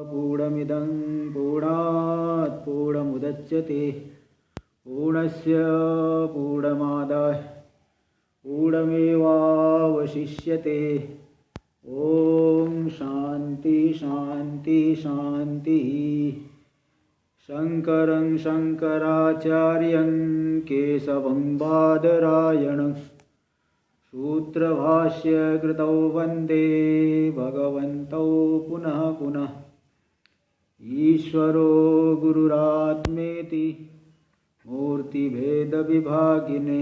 पूर्णमिदं पूर्णात् पूर्णमुदच्यते पूर्णस्य पूर्णमादाय पूर्णमेवावशिष्यते। ओम शांति शांति शांति। शंकरं शंकराचार्यं केशवं बादरायणं सूत्रभाष्य कृतौ वंदे भगवन्तौ पुनः पुनः। ईश्वरो गुरुरात्मेति मूर्तिभेद विभागिने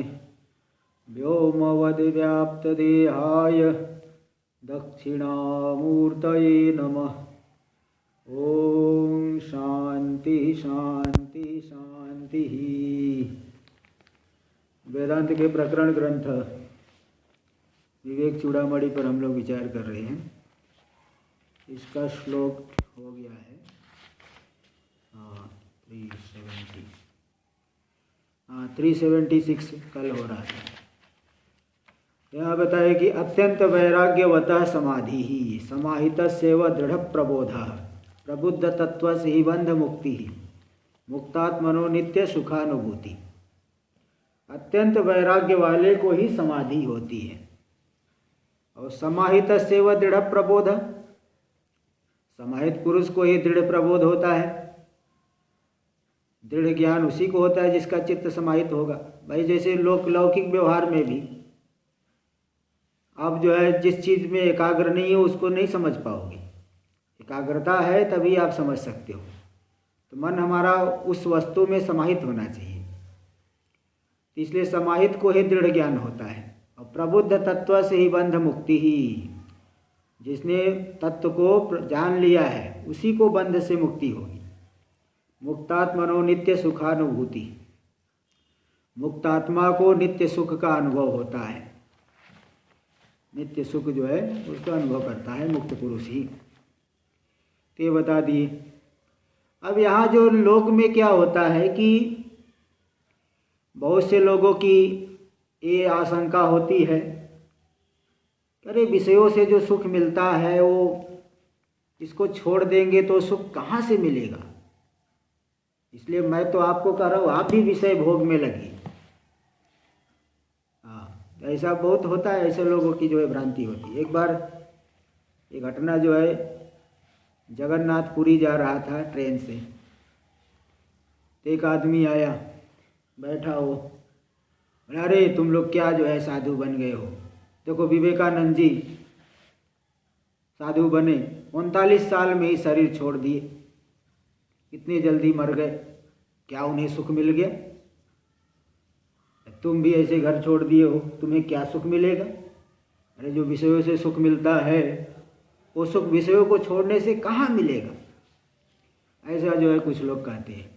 व्योमवद्व्याप्तदेहाय दक्षिणामूर्तये नमः। ओम शांति शांति शांति। वेदांत के प्रकरण ग्रंथ विवेक चूड़ामणि पर हम लोग विचार कर रहे हैं। इसका श्लोक हो गया है 376 कल हो रहा है। यहाँ बताया कि अत्यंत वैराग्यवतः समाधि ही समाहितस्यैव दृढ़ प्रबोधः प्रबुद्ध तत्व से ही बंध मुक्ति ही मुक्तात्मनो नित्य सुखानुभूति। अत्यंत वैराग्य वाले को ही समाधि होती है। और समाहितस्यैव दृढ़ प्रबोध, समाहित पुरुष को ही दृढ़ प्रबोध होता है। दृढ़ ज्ञान उसी को होता है जिसका चित्त समाहित होगा। भाई जैसे लौकिक व्यवहार में भी आप जो है जिस चीज़ में एकाग्र नहीं हो उसको नहीं समझ पाओगे। एकाग्रता है तभी आप समझ सकते हो। तो मन हमारा उस वस्तु में समाहित होना चाहिए। इसलिए समाहित को ही दृढ़ ज्ञान होता है। और प्रबुद्ध तत्व से ही बंध मुक्ति ही, जिसने तत्व को जान लिया है उसी को बंध से मुक्ति होगी। मुक्तात्मनो नित्य सुखानुभूति, मुक्तात्मा को नित्य सुख का अनुभव होता है। नित्य सुख जो है उसका अनुभव करता है मुक्त पुरुष ही। ते बता दिए। अब यहाँ जो लोक में क्या होता है कि बहुत से लोगों की ये आशंका होती है, अरे विषयों से जो सुख मिलता है वो इसको छोड़ देंगे तो सुख कहाँ से मिलेगा। इसलिए मैं तो आपको कह रहा हूँ आप भी विषय भोग में लगी। ऐसा बहुत होता है, ऐसे लोगों की जो है भ्रांति होती है। एक बार एक घटना जो है, जगन्नाथपुरी जा रहा था ट्रेन से, एक आदमी आया बैठा हो, अरे तुम लोग क्या जो है साधु बन गए हो। देखो विवेकानंद जी साधु बने, 39 साल में ही शरीर छोड़ दिए, इतनी जल्दी मर गए, क्या उन्हें सुख मिल गया। तुम भी ऐसे घर छोड़ दिए हो, तुम्हें क्या सुख मिलेगा। अरे जो विषयों से सुख मिलता है वो सुख विषयों को छोड़ने से कहाँ मिलेगा, ऐसा जो है कुछ लोग कहते हैं।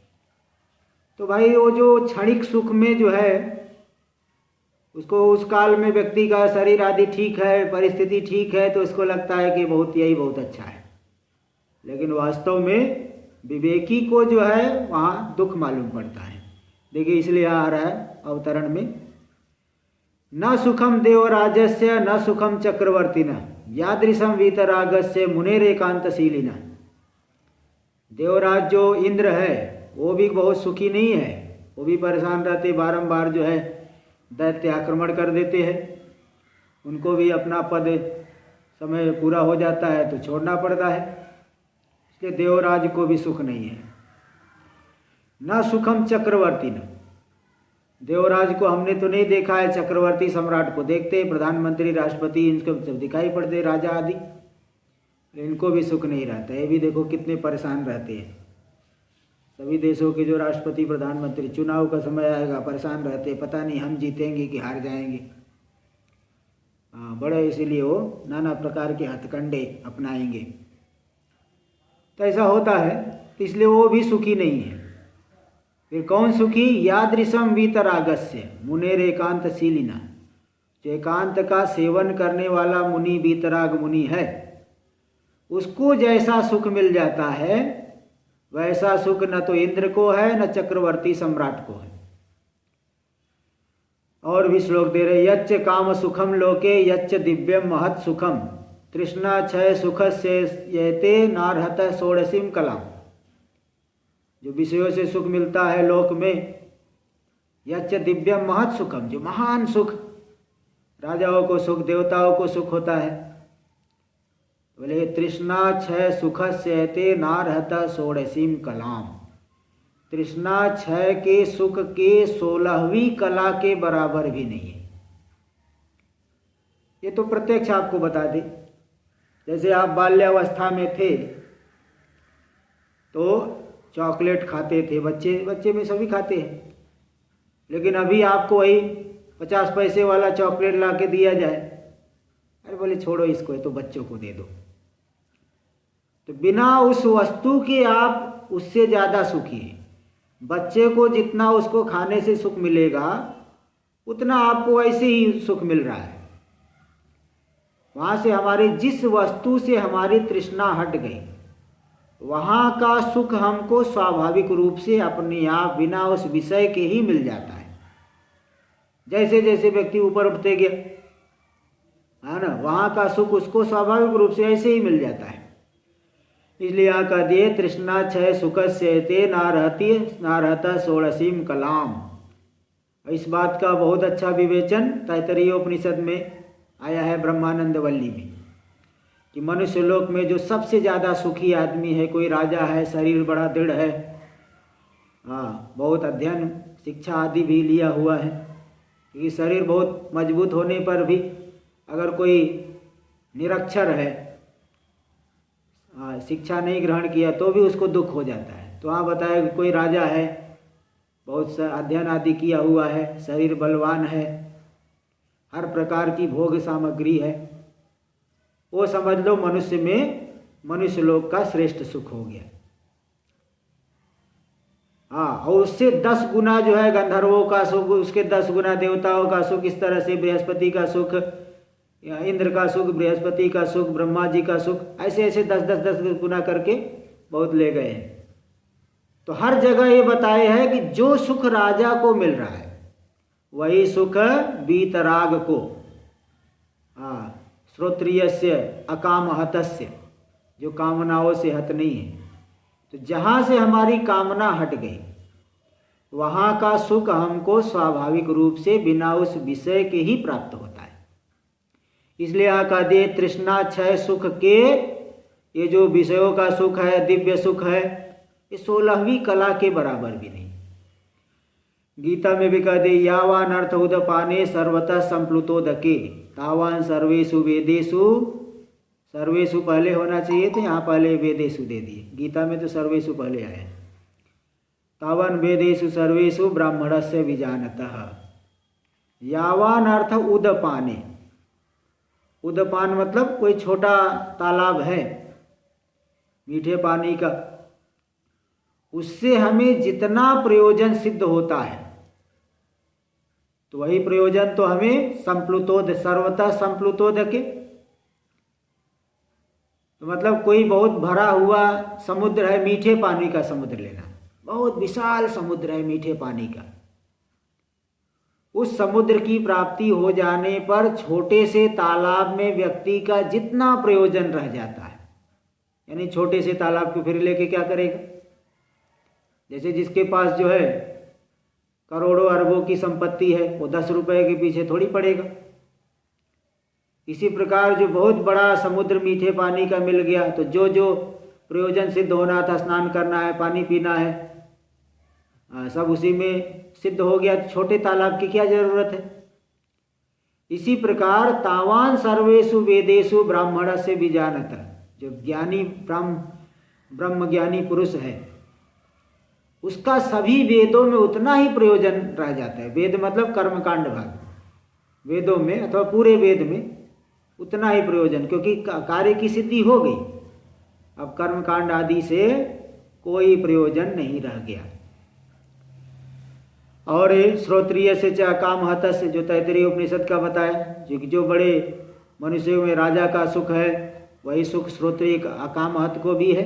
तो भाई वो जो क्षणिक सुख में जो है उसको उस काल में व्यक्ति का शरीर आदि ठीक है, परिस्थिति ठीक है, तो उसको लगता है कि यही बहुत अच्छा है। लेकिन वास्तव में विवेकी को जो है वहाँ दुख मालूम पड़ता है। देखिए इसलिए आ रहा है अवतरण में, न सुखम देवराजस्य न सुखम चक्रवर्तिना यादृशम वीतरागस्य मुनेरेकांतशीलिना। देवराज जो इंद्र है वो भी बहुत सुखी नहीं है, वो भी परेशान रहते, बारंबार जो है दैत्य आक्रमण कर देते हैं। उनको भी अपना पद समय पूरा हो जाता है तो छोड़ना पड़ता है। इसलिए देवराज को भी सुख नहीं है। न सुखम चक्रवर्ती न, देवराज को हमने तो नहीं देखा है, चक्रवर्ती सम्राट को देखते हैं, प्रधानमंत्री राष्ट्रपति इनको सब दिखाई पड़ते, राजा आदि, इनको भी सुख नहीं रहता। ये भी देखो कितने परेशान रहते हैं। सभी देशों के जो राष्ट्रपति प्रधानमंत्री चुनाव का समय आएगा परेशान रहते, पता नहीं हम जीतेंगे कि हार जाएंगे। बड़े इसीलिए वो नाना प्रकार के हथकंडे अपनाएंगे। तो ऐसा होता है, तो इसलिए वो भी सुखी नहीं है। फिर कौन सुखी, यादृशम वीतरागस्य मुनेर एकांतशीलिना, जो एकांत का सेवन करने वाला मुनि वीतराग मुनि है उसको जैसा सुख मिल जाता है वैसा सुख न तो इंद्र को है न चक्रवर्ती सम्राट को है। और भी श्लोक दे रहे, यच्च काम सुखम लोके यच्च दिव्यम महत् सुखम तृष्णा क्षय सुखस्य यते नारहत षोडशीम कलाम। जो विषयों से सुख मिलता है लोक में, यच्च दिव्यम महत् सुखम, जो महान सुख, राजाओं को सुख, देवताओं को सुख होता है। बोले तृष्णा क्षय सुखस्य यते नारहत षोडशीम कलाम। तृष्णा क्षय के सुख के 16वीं कला के बराबर भी नहीं है। ये तो प्रत्यक्ष आपको बता दे। जैसे आप बाल्यावस्था में थे तो चॉकलेट खाते थे, बच्चे में सभी खाते हैं, लेकिन अभी आपको वही 50 पैसे वाला चॉकलेट ला के दिया जाए, अरे बोले छोड़ो इसको, तो बच्चों को दे दो। तो बिना उस वस्तु के आप उससे ज़्यादा सुखी हैं। बच्चे को जितना उसको खाने से सुख मिलेगा उतना आपको ऐसे ही सुख मिल रहा है। वहाँ से हमारी जिस वस्तु से हमारी तृष्णा हट गई, वहाँ का सुख हमको स्वाभाविक रूप से अपने आप बिना उस विषय के ही मिल जाता है। जैसे जैसे व्यक्ति ऊपर उठते गया है ना, वहाँ का सुख उसको स्वाभाविक रूप से ऐसे ही मिल जाता है। इसलिए यहाँ कह दिए तृष्णा क्षय सुखस्य ते नारहत षोडशीम कलाम। इस बात का बहुत अच्छा विवेचन तैत्तरीय उपनिषद में आया है ब्रह्मानंद वल्ली में, कि मनुष्य लोक में जो सबसे ज़्यादा सुखी आदमी है, कोई राजा है, शरीर बड़ा दृढ़ है, हाँ बहुत अध्ययन शिक्षा आदि भी लिया हुआ है, क्योंकि शरीर बहुत मजबूत होने पर भी अगर कोई निरक्षर है, शिक्षा नहीं ग्रहण किया, तो भी उसको दुख हो जाता है। तो वहाँ बताया कि कोई राजा है, बहुत सा अध्ययन आदि किया हुआ है, शरीर बलवान है, हर प्रकार की भोग सामग्री है, वो समझ लो मनुष्य में मनुष्य लोक का श्रेष्ठ सुख हो गया। हाँ, और उससे 10 गुना जो है गंधर्वों का सुख, उसके 10 गुना देवताओं का सुख, इस तरह से बृहस्पति का सुख, इंद्र का सुख, बृहस्पति का सुख, ब्रह्मा जी का सुख, ऐसे ऐसे 10 गुना करके बहुत ले गए हैं। तो हर जगह ये बताए है कि जो सुख राजा को मिल रहा है वही सुख वीतराग को, श्रोत्रियस्य अकामहतस्य, जो कामनाओं से हत नहीं है। तो जहाँ से हमारी कामना हट गई वहाँ का सुख हमको स्वाभाविक रूप से बिना उस विषय के ही प्राप्त होता है। इसलिए यहाँ कह दिए तृष्णा क्षय सुख के, ये जो विषयों का सुख है, दिव्य सुख है, ये 16वीं कला के बराबर भी नहीं। गीता में भी कह दे यावान अर्थ उदपाने सर्वतः संप्लुतोदके तावान सर्वेषु वेदेषु, सर्वेषु पहले होना चाहिए थे, यहाँ पहले वेदेषु दे दिए। गीता में तो सर्वेषु पहले आए। तावान वेदेषु सर्वेषु ब्राह्मणस्य विजानतः। यावान अर्थ उदपाने, उदपान मतलब कोई छोटा तालाब है मीठे पानी का, उससे हमें जितना प्रयोजन सिद्ध होता है, तो वही प्रयोजन तो हमें संप्लुतोद, सर्वतः संप्लुतोदके, तो मतलब कोई बहुत भरा हुआ समुद्र है, मीठे पानी का समुद्र लेना, बहुत विशाल समुद्र है मीठे पानी का, उस समुद्र की प्राप्ति हो जाने पर छोटे से तालाब में व्यक्ति का जितना प्रयोजन रह जाता है, यानी छोटे से तालाब को फिर लेके क्या करेगा। जैसे जिसके पास जो है करोड़ों अरबों की संपत्ति है, वो 10 रुपए के पीछे थोड़ी पड़ेगा। इसी प्रकार जो बहुत बड़ा समुद्र मीठे पानी का मिल गया, तो जो जो प्रयोजन सिद्ध होना था, स्नान करना है, पानी पीना है, सब उसी में सिद्ध हो गया, तो छोटे तालाब की क्या जरूरत है। इसी प्रकार तावान सर्वेषु वेदेषु ब्राह्मणस्य विजानतः, जो ज्ञानी ब्रह्म ज्ञानी पुरुष है उसका सभी वेदों में उतना ही प्रयोजन रह जाता है। वेद मतलब कर्मकांड भाग, वेदों में अथवा पूरे वेद में उतना ही प्रयोजन, क्योंकि कार्य की सिद्धि हो गई, अब कर्मकांड आदि से कोई प्रयोजन नहीं रह गया। और श्रोत्रिय से च कामहत से, जो तैत्तरीय उपनिषद का बताया, जो बड़े मनुष्यों में राजा का सुख है वही सुख श्रोत्रिय अकामहत को भी है,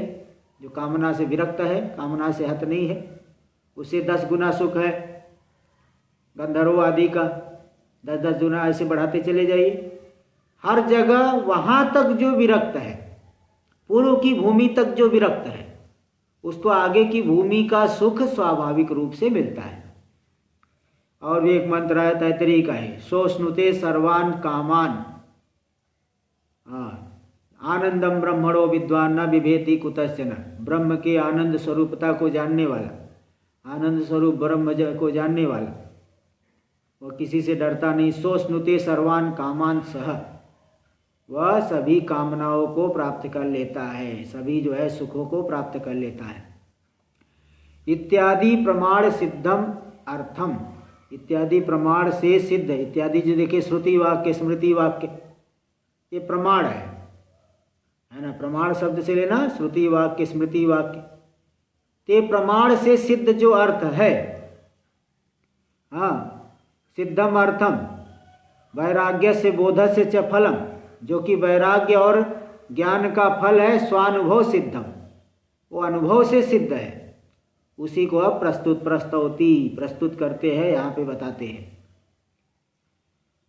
जो कामना से विरक्त है, कामना से हत नहीं है, उससे 10 गुना सुख है। गंधर्व आदि का 10 गुना ऐसे बढ़ाते चले जाइए। हर जगह वहाँ तक जो विरक्त है, पूर्व की भूमि तक जो विरक्त है, उसको आगे की भूमि का सुख स्वाभाविक रूप से मिलता है। और भी एक मंत्र है, तैतरी का है, सोष्णुते सर्वान कामान, हाँ, आनंदम ब्रह्मणो विद्वान न बिभेति कुतश्चन। ब्रह्म के आनंद स्वरूपता को जानने वाला, आनंद स्वरूप ब्रह्म को जानने वाला, वह किसी से डरता नहीं। सोष्णुते सर्वान कामान सह, वह सभी कामनाओं को प्राप्त कर लेता है, सभी जो है सुखों को प्राप्त कर लेता है। इत्यादि प्रमाण सिद्धम अर्थम, इत्यादि प्रमाण से सिद्ध, इत्यादि जो देखिए श्रुति वाक्य स्मृति वाक्य ये प्रमाण है ना। प्रमाण शब्द से लेना श्रुति वाक्य स्मृति वाक्य, ते प्रमाण से सिद्ध जो अर्थ है, हाँ, सिद्धम अर्थम वैराग्य से बोध से च फलम, जो कि वैराग्य और ज्ञान का फल है, स्वानुभव सिद्धम, वो अनुभव से सिद्ध है, उसी को अब प्रस्तुत करते हैं, यहाँ पे बताते हैं,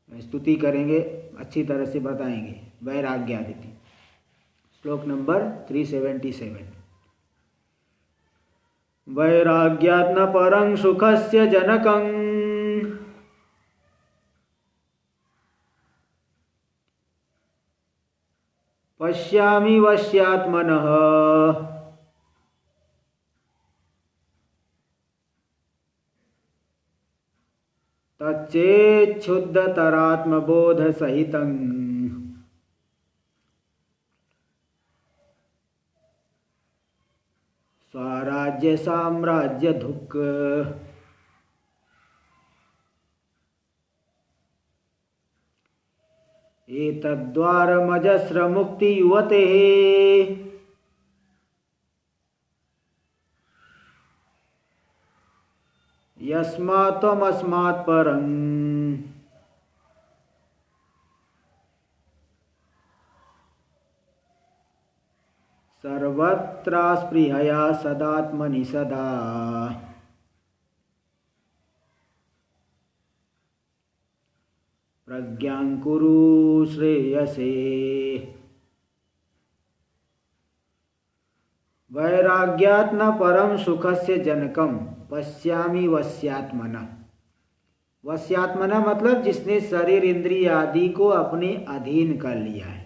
स्तुति करेंगे, अच्छी तरह से बताएंगे। वैराग्यादिति, श्लोक नंबर 377। वैराग्यात् न परं सुखस्य जनकं पश्यामि वश्यात्मनः तच्चेच्छुद्धतरात्मबोधसहितं स्वराज्य साम्राज्य दुःख। एतद्द्वारमजस्र मुक्ति युवतेः यस्मात् त्वमस्मात् परं सर्वत्रास्पृहया सदात्मनि सदा। प्रज्ञां कुरु श्रेयसे। वैराग्यात् न परम सुखस्य जनकम पश्यामि वश्यात्मना। वश्यात्मना मतलब जिसने शरीर इंद्रिय आदि को अपने अधीन कर लिया है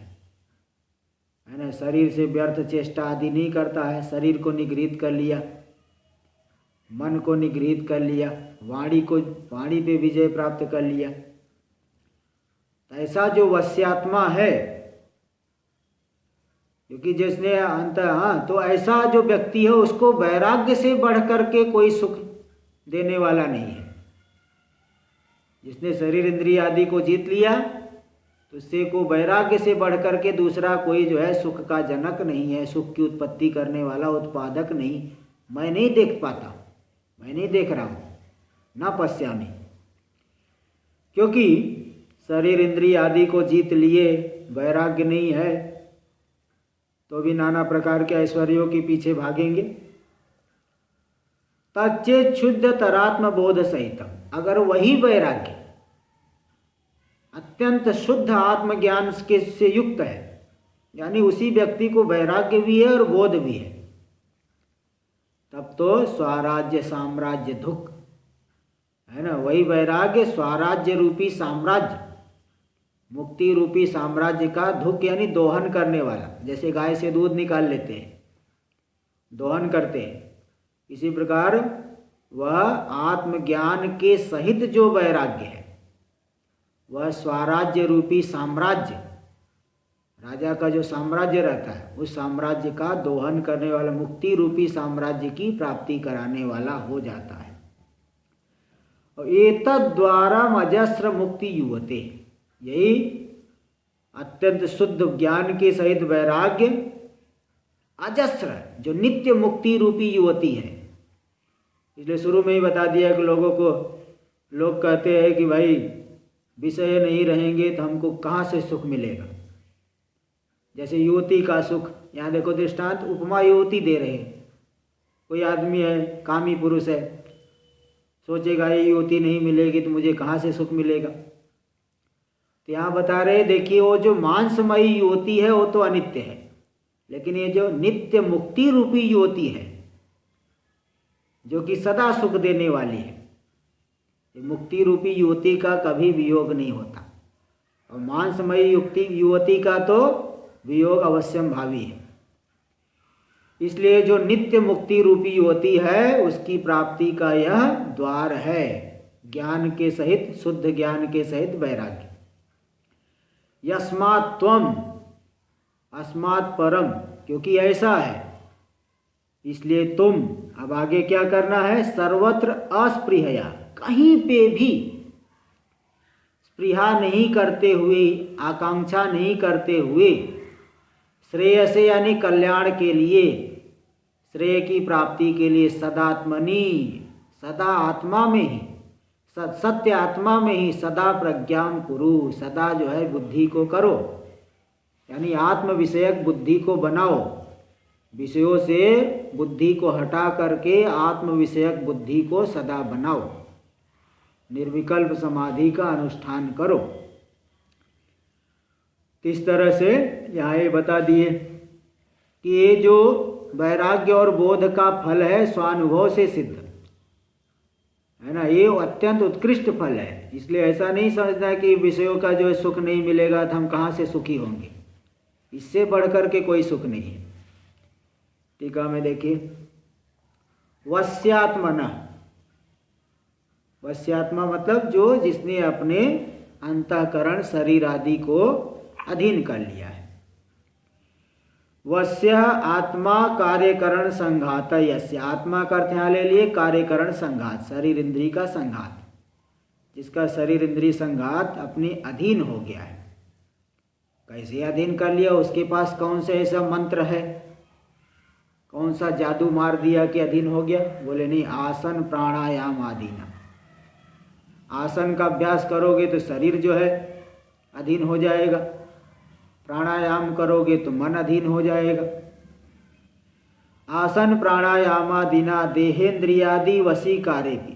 ना। शरीर से व्यर्थ चेष्टा आदि नहीं करता है, शरीर को निगृहित कर लिया, मन को निगृहित कर लिया, वाणी पे विजय प्राप्त कर लिया। ऐसा जो वश्यात्मा है, क्योंकि जिसने अंत, हाँ, तो ऐसा जो व्यक्ति है उसको वैराग्य से बढ़ करके कोई सुख देने वाला नहीं है। जिसने शरीर इंद्रिय आदि को जीत लिया तो उससे को वैराग्य से बढ़ करके दूसरा कोई जो है सुख का जनक नहीं है, सुख की उत्पत्ति करने वाला उत्पादक नहीं। मैं नहीं देख पाता, मैं नहीं देख रहा हूँ, ना पश्यामी, क्योंकि शरीर इंद्रिय आदि को जीत लिए, वैराग्य नहीं है, तो भी नाना प्रकार के ऐश्वर्यों के पीछे भागेंगे। तच्चेत् शुद्ध तरात्म बोध सहितम, अगर वही वैराग्य अत्यंत शुद्ध आत्मज्ञान के से युक्त है, यानी उसी व्यक्ति को वैराग्य भी है और बोध भी है, तब तो स्वराज्य साम्राज्य दुख है ना। वही वैराग्य स्वराज्य रूपी साम्राज्य, मुक्ति रूपी साम्राज्य का दुख यानी दोहन करने वाला। जैसे गाय से दूध निकाल लेते हैं, दोहन करते हैं, इसी प्रकार वह आत्मज्ञान के सहित जो वैराग्य है, वह स्वराज्य रूपी साम्राज्य, राजा का जो साम्राज्य रहता है, उस साम्राज्य का दोहन करने वाला, मुक्ति रूपी साम्राज्य की प्राप्ति कराने वाला हो जाता है। और एतद्द्वारा अजस्र मुक्ति युवते, यही अत्यंत शुद्ध ज्ञान के सहित वैराग्य अजस्र जो नित्य मुक्ति रूपी युवती है। इसलिए शुरू में ही बता दिया कि लोगों को, लोग कहते हैं कि भाई विषय नहीं रहेंगे तो हमको कहाँ से सुख मिलेगा। जैसे युवती का सुख, यहाँ देखो दृष्टांत उपमा युवती दे रहे हैं। कोई आदमी है, कामी पुरुष है, सोचेगा ये युवती नहीं मिलेगी तो मुझे कहाँ से सुख मिलेगा। तो यहाँ बता रहे, देखिए वो जो मांसमयी युवती है वो तो अनित्य है, लेकिन ये जो नित्य मुक्ति रूपी युवती है जो कि सदा सुख देने वाली है, ये मुक्ति रूपी युवती का कभी वियोग नहीं होता, और मांसमयी युवती का तो वियोग अवश्यम भावी है। इसलिए जो नित्य मुक्ति रूपी युवती है उसकी प्राप्ति का यह द्वार है, ज्ञान के सहित, शुद्ध ज्ञान के सहित वैराग्य। यस्मात् त्वम, अस्मात् परम, क्योंकि ऐसा है इसलिए तुम, अब आगे क्या करना है, सर्वत्र अस्पृहया, कहीं पे भी स्पृहा नहीं करते हुए, आकांक्षा नहीं करते हुए, श्रेयसे यानी कल्याण के लिए, श्रेय की प्राप्ति के लिए, सदात्मनि, सदा आत्मा में ही, सत्य आत्मा में ही, सदा प्रज्ञाम कुरु, सदा जो है बुद्धि को करो, यानी आत्म विषयक बुद्धि को बनाओ, विषयों से बुद्धि को हटा करके आत्म विषयक बुद्धि को सदा बनाओ, निर्विकल्प समाधि का अनुष्ठान करो। इस तरह से यहाँ ये बता दिए कि ये जो वैराग्य और बोध का फल है स्वानुभव से सिद्ध है ना, ये अत्यंत उत्कृष्ट फल है। इसलिए ऐसा नहीं समझना कि विषयों का जो है सुख नहीं मिलेगा तो हम कहाँ से सुखी होंगे, इससे बढ़कर के कोई सुख नहीं है। टीका में देखिए, वश्यात्मना, वश्यात्मा मतलब जो जिसने अपने अंतःकरण शरीर आदि को अधीन कर लिया है। वश्य आत्मा कार्यकरण संघात, यस्य, आत्मा का अर्थ यहाँ ले लिए कार्यकरण संघात, शरीर इंद्री का संघात, जिसका शरीर इंद्री संघात अपने अधीन हो गया है। कैसे अधीन कर लिया, उसके पास कौन सा ऐसा मंत्र है, कौन सा जादू मार दिया कि अधीन हो गया? बोले नहीं, आसन प्राणायाम आदीना, आसन का अभ्यास करोगे तो शरीर जो है अधीन हो जाएगा, प्राणायाम करोगे तो मन अधीन हो जाएगा। आसन प्राणायामादिना देहेंद्रियादि वशीकारे भी,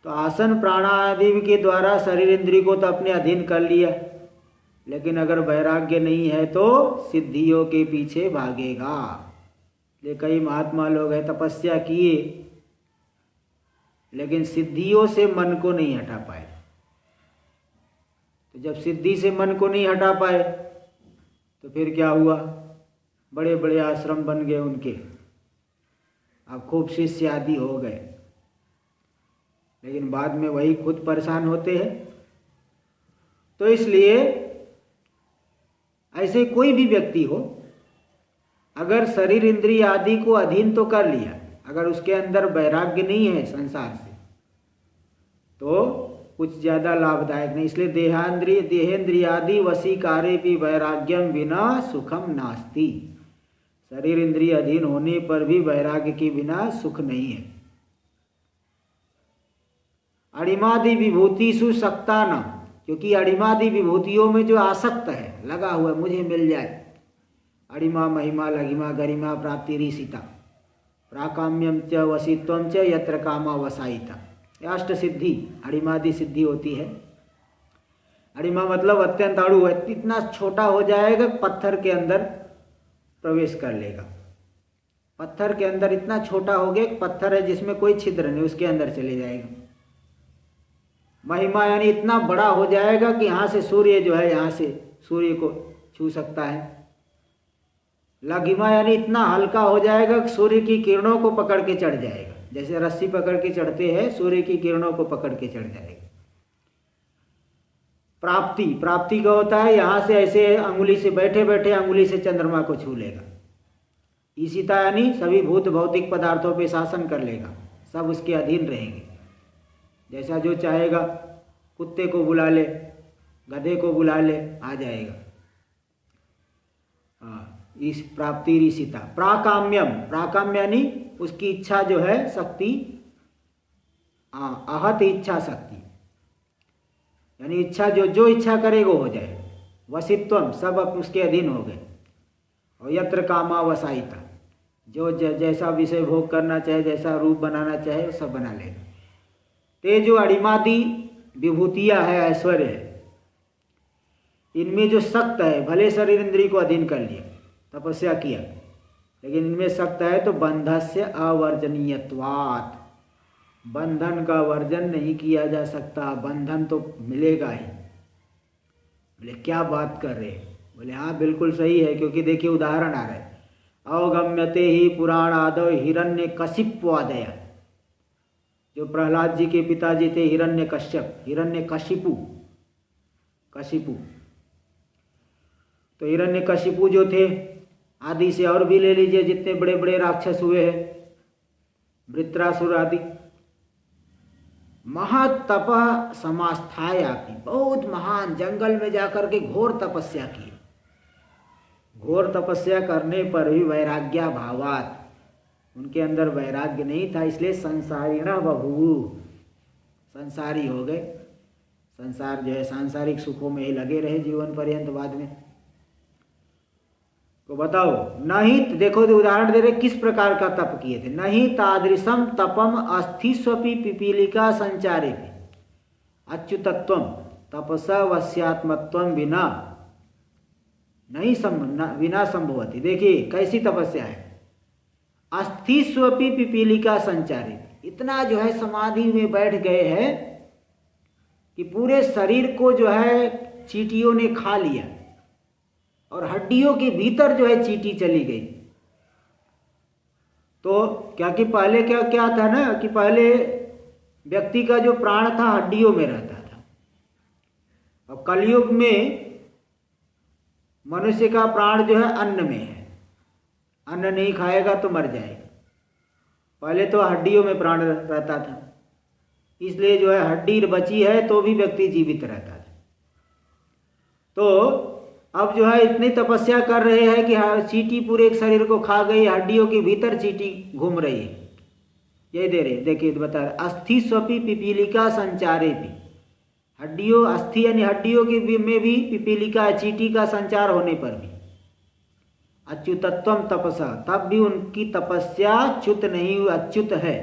तो आसन प्राणादि के द्वारा शरीर इंद्रिय को तो अपने अधीन कर लिया, लेकिन अगर वैराग्य नहीं है तो सिद्धियों के पीछे भागेगा। ये कई महात्मा लोग हैं, तपस्या किए लेकिन सिद्धियों से मन को नहीं हटा पाए। तो जब सिद्धि से मन को नहीं हटा पाए तो फिर क्या हुआ, बड़े बड़े आश्रम बन गए उनके, अब खूब शिष्य आदि हो गए, लेकिन बाद में वही खुद परेशान होते हैं। तो इसलिए ऐसे कोई भी व्यक्ति हो, अगर शरीर इंद्रिय आदि को अधीन तो कर लिया, अगर उसके अंदर वैराग्य नहीं है संसार से तो कुछ ज़्यादा लाभदायक नहीं। इसलिए देहेंद्रियादि वशीकारे भी वैराग्यम बिना सुखम नास्ति, शरीर इंद्रिय अधीन होने पर भी वैराग्य के बिना सुख नहीं है। अणिमादि विभूतिषु सक्ता न, क्योंकि अणिमादि विभूतियों में जो आसक्त है, लगा हुआ मुझे मिल जाए, अणिमा महिमा लघिमा गरिमा प्राप्ति रीसिता प्राकाम्यम च वशित्वम च यत्र कामा वसायिता, अष्ट सिद्धि अणिमादि सिद्धि होती है। अणिमा मतलब अत्यंत अणु है, इतना छोटा हो जाएगा पत्थर के अंदर प्रवेश कर लेगा। पत्थर के अंदर इतना छोटा हो गया, पत्थर है जिसमें कोई छिद्र नहीं, उसके अंदर चले जाएगा। महिमा यानी इतना बड़ा हो जाएगा कि यहाँ से सूर्य जो है, यहाँ से सूर्य को छू सकता है। लघिमा यानी इतना हल्का हो जाएगा कि सूर्य की किरणों को पकड़ के चढ़ जाएगा, जैसे रस्सी पकड़ के चढ़ते हैं, सूर्य की किरणों को पकड़ के चढ़ जाएगा। प्राप्ति, प्राप्ति का होता है यहाँ से ऐसे अंगुली से, बैठे बैठे अंगुली से चंद्रमा को छू लेगा। ईशिता यानी सभी भूत भौतिक पदार्थों पे शासन कर लेगा, सब उसके अधीन रहेंगे। जैसा जो चाहेगा, कुत्ते को बुला ले, गधे को बुला ले, आ जाएगा। हाँ, इस प्राप्ति ऋषिता। प्राकाम्यम, प्राकाम्य यानी उसकी इच्छा जो है शक्ति, आहत इच्छा शक्ति, यानी इच्छा जो इच्छा करेगा हो जाए। वशित्वम, सब उसके अधीन हो गए। और यत्र कामा वसायिता, जो जैसा विषय भोग करना चाहे, जैसा रूप बनाना चाहे, वो सब बना लेगा। ते जो अणिमादि विभूतियाँ है, ऐश्वर्य है, इनमें जो सख्त है, भले शरीर इंद्रिय को अधीन कर लिया, तपस्या किया, लेकिन इनमें सख्त है तो बंधस्य अवर्जनीयत्वात्, बंधन का वर्जन नहीं किया जा सकता, बंधन तो मिलेगा ही। बोले क्या बात कर रहे हैं? बोले हाँ बिल्कुल सही है, क्योंकि देखिए उदाहरण आ रहा है, अवगम्यते ही पुराण आदो हिरण्य कशिप्वादय, जो प्रहलाद जी के पिताजी थे हिरण्य कश्यप, हिरण्य कशिपु, तो हिरण्य कशिपु जो थे, आदि से और भी ले लीजिए जितने बड़े बड़े राक्षस हुए हैं, वृत्रासुर आदि, महातप समास्थाय आपी, बहुत महान जंगल में जाकर के घोर तपस्या की। घोर तपस्या करने पर भी वैराग्या भावात, उनके अंदर वैराग्य नहीं था, इसलिए संसारिणा बभू, संसारी हो गए। संसार जो है सांसारिक सुखों में ही लगे रहे जीवन पर्यंत। बाद में तो बताओ, नहीं देखो तो उदाहरण दे रहे किस प्रकार का तप किए थे। नहीं तादृशम तपम अस्थिस्वपि पिपीलिका संचारे अच्युतत्वम तपसा वश्यात्मत्वम बिना नहीं बिना संभवती। देखिए कैसी तपस्या है, अस्थिस्वपि पिपीलिका संचारे, इतना जो है समाधि में बैठ गए हैं कि पूरे शरीर को जो है चींटियों ने खा लिया और हड्डियों के भीतर जो है चींटी चली गई। तो क्या कि पहले क्या था ना, कि पहले व्यक्ति का जो प्राण था हड्डियों में रहता था, और कलयुग में मनुष्य का प्राण जो है अन्न में है, अन्न नहीं खाएगा तो मर जाएगा। पहले तो हड्डियों में प्राण रहता था, इसलिए जो है हड्डी बची है तो भी व्यक्ति जीवित रहता था। तो अब जो है इतनी तपस्या कर रहे हैं कि चींटी पूरे एक शरीर को खा गई, हड्डियों के भीतर चींटी घूम रही है। ये दे रहे, देखिए बता रहे, अस्थि स्वपि पिपीलिका संचारे भी, हड्डियों अस्थि यानी हड्डियों के में भी पिपीलिका चींटी का संचार होने पर भी अच्युतत्वम तपसा, तब भी उनकी तपस्या च्युत नहीं हुई, अच्युत है।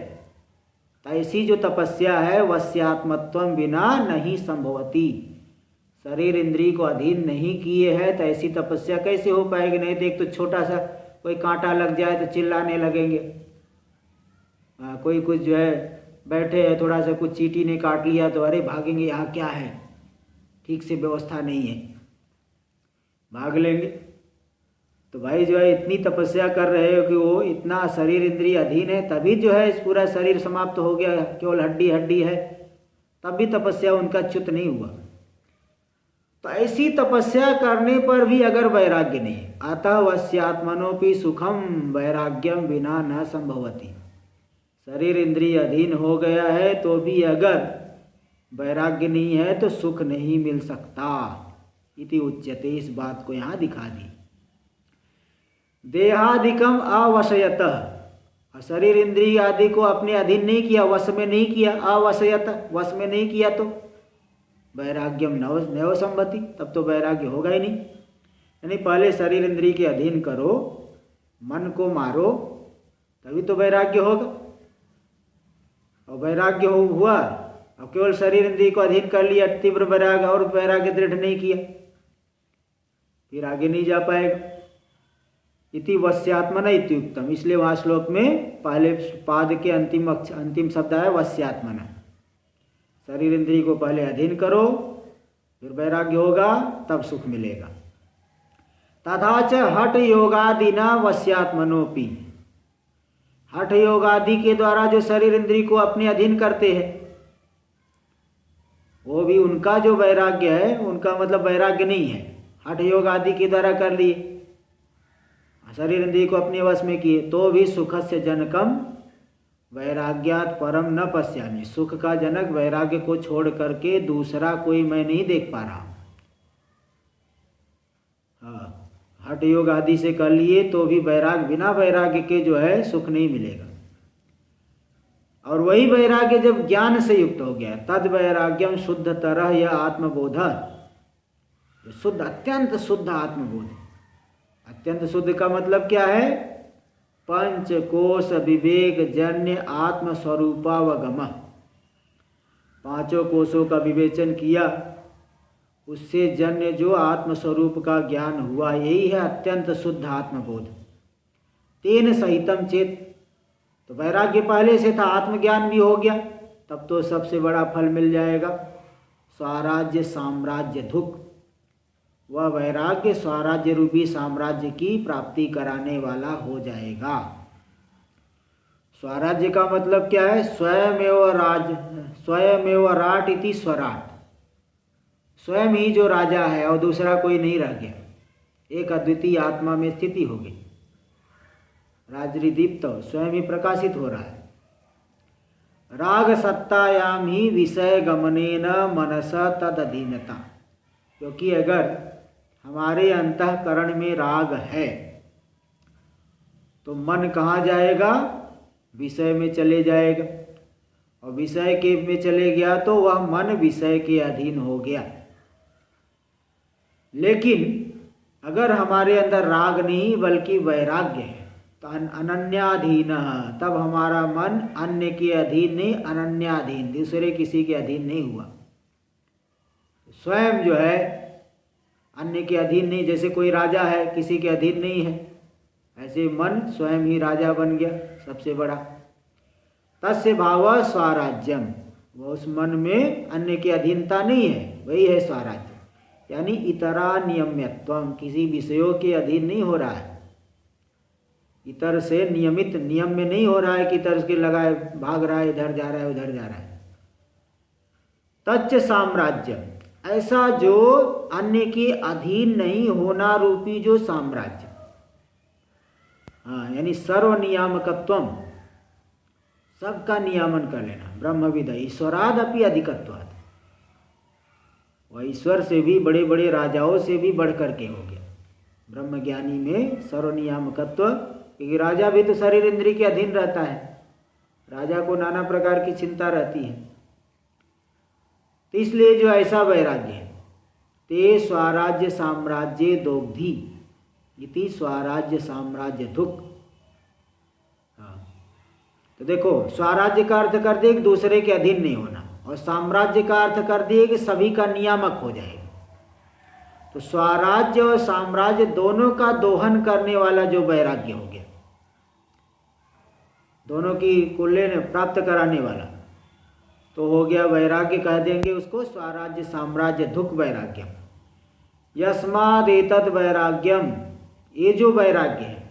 तो ऐसी जो तपस्या है वश्यात्मत्वम बिना नहीं संभवती, शरीर इंद्रिय को अधीन नहीं किए हैं तो ऐसी तपस्या कैसे हो पाएगी। नहीं तो एक तो छोटा सा कोई कांटा लग जाए तो चिल्लाने लगेंगे, कोई कुछ जो है बैठे है थोड़ा सा कुछ चींटी ने काट लिया तो अरे भागेंगे, यहाँ क्या है, ठीक से व्यवस्था नहीं है, भाग लेंगे। तो भाई जो है इतनी तपस्या कर रहे हो कि वो इतना शरीर इंद्रिय अधीन है, तभी जो है इस पूरा शरीर समाप्त हो गया, केवल हड्डी हड्डी है, तब भी तपस्या उनका च्युत नहीं हुआ। तो ऐसी तपस्या करने पर भी अगर वैराग्य नहीं, अतः वश्यात्मनोपि सुखम वैराग्यम बिना न संभवती, शरीर इंद्रिय अधीन हो गया है तो भी अगर वैराग्य नहीं है तो सुख नहीं मिल सकता। इति उच्यते, इस बात को यहाँ दिखा दी। देहादिकम अवशयतः, शरीर इंद्रिय आदि को अपने अधीन नहीं किया, वश में नहीं किया, अवशयत वश में नहीं किया तो वैराग्यम नव संभति, तब तो वैराग्य होगा ही नहीं। यानी पहले शरीर इंद्रिय के अधीन करो, मन को मारो, तभी तो वैराग्य होगा। और वैराग्य हुआ, अब केवल शरीर इंद्रिय को अधीन कर लिया, तीव्र वैराग्य, और वैराग्य दृढ़ नहीं किया, फिर आगे नहीं जा पाएगा। इति वश्यात्मना इत्युक्तम, इसलिए वहाँ श्लोक में पहले पाद के अंतिम शब्द है वश्यात्मना, शरीर इंद्रिय को पहले अधीन करो, फिर वैराग्य होगा तब सुख मिलेगा। तथा च हठ योगादिना वश्यात्मनोपि, हठ योगादि के द्वारा जो शरीर इंद्रिय को अपने अधीन करते हैं, वो भी उनका जो वैराग्य है, उनका मतलब वैराग्य नहीं है, हठ योग आदि के द्वारा कर लिए, शरीर इंद्रिय को अपने वश में किए, तो भी सुखस्य जनकम वैराग्यात परम न पश्यामि, सुख का जनक वैराग्य को छोड़ करके दूसरा कोई मैं नहीं देख पा रहा हूँ। हाँ, हठ योग आदि से कर लिए तो भी वैराग्य, बिना वैराग्य के जो है सुख नहीं मिलेगा। और वही वैराग्य जब ज्ञान से युक्त हो गया, तद वैराग्यम शुद्ध तरह या आत्मबोध, शुद्ध अत्यंत शुद्ध आत्मबोध। अत्यंत शुद्ध का मतलब क्या है, पंच कोश विवेक जन्य आत्मस्वरूपावगम, पांचों कोशों का विवेचन किया उससे जन्य जो आत्मस्वरूप का ज्ञान हुआ, यही है अत्यंत शुद्ध आत्मबोध। तेन सहितम चेत, तो वैराग्य पहले से था, आत्मज्ञान भी हो गया, तब तो सबसे बड़ा फल मिल जाएगा, स्वराज्य साम्राज्य धुक। वह वैराग्य स्वराज्य रूपी साम्राज्य की प्राप्ति कराने वाला हो जाएगा। स्वराज्य का मतलब क्या है? स्वयमेव राट इति स्वराट, स्वयं ही जो राजा है और दूसरा कोई नहीं रह गया, एक अद्वितीय आत्मा में स्थिति हो गई। राजदीप्त तो स्वयं ही प्रकाशित हो रहा है। राग सत्तायाम ही विषय गमनेन मनस तद अधीनता, क्योंकि अगर हमारे अंतःकरण में राग है तो मन कहाँ जाएगा? विषय में चले जाएगा, और विषय के में चले गया तो वह मन विषय के अधीन हो गया। लेकिन अगर हमारे अंदर राग नहीं बल्कि वैराग्य है तो अनन्याधीन, तब हमारा मन अन्य के अधीन नहीं, अनन्याधीन, दूसरे किसी के अधीन नहीं हुआ। स्वयं जो है अन्य के अधीन नहीं, जैसे कोई राजा है किसी के अधीन नहीं है, ऐसे मन स्वयं ही राजा बन गया सबसे बड़ा। तस्य भाव स्वराज्यम, वह उस मन में अन्य की अधीनता नहीं है, वही है स्वराज्य। यानी इतरा नियम्यत्वम, किसी विषयों के अधीन नहीं हो रहा है, इतर से नियमित नियम में नहीं हो रहा है कि इतर के लगाए भाग रहा है, इधर जा रहा है उधर जा रहा है। तच्च साम्राज्य, ऐसा जो अन्य के अधीन नहीं होना रूपी जो साम्राज्य, हाँ, यानी सर्व नियामकत्वम, सबका नियामन कर लेना। ब्रह्मविद ईश्वराद अपि अधिकत्वात्, वह ईश्वर से भी, बड़े बड़े राजाओं से भी बढ़ करके हो गया ब्रह्मज्ञानी में सर्वनियामकत्व। क्योंकि राजा भी तो शरीर इंद्रिय के अधीन रहता है, राजा को नाना प्रकार की चिंता रहती है। तो इसलिए जो ऐसा वैराग्य है, ते स्वराज्य साम्राज्य दोग्धि इति स्वराज्य साम्राज्य धुक। हाँ, तो देखो, स्वराज्य का अर्थ कर दिए कि दूसरे के अधीन नहीं होना, और साम्राज्य का अर्थ कर दिए कि सभी का नियामक हो जाएगा। तो स्वराज्य और साम्राज्य दोनों का दोहन करने वाला जो वैराग्य हो गया, दोनों की कुल्ले ने प्राप्त कराने वाला, तो हो गया वैराग्य, कह देंगे उसको स्वराज्य साम्राज्य धुक वैराग्यम। यस्माद् एतद् वैराग्यम, ये जो वैराग्य है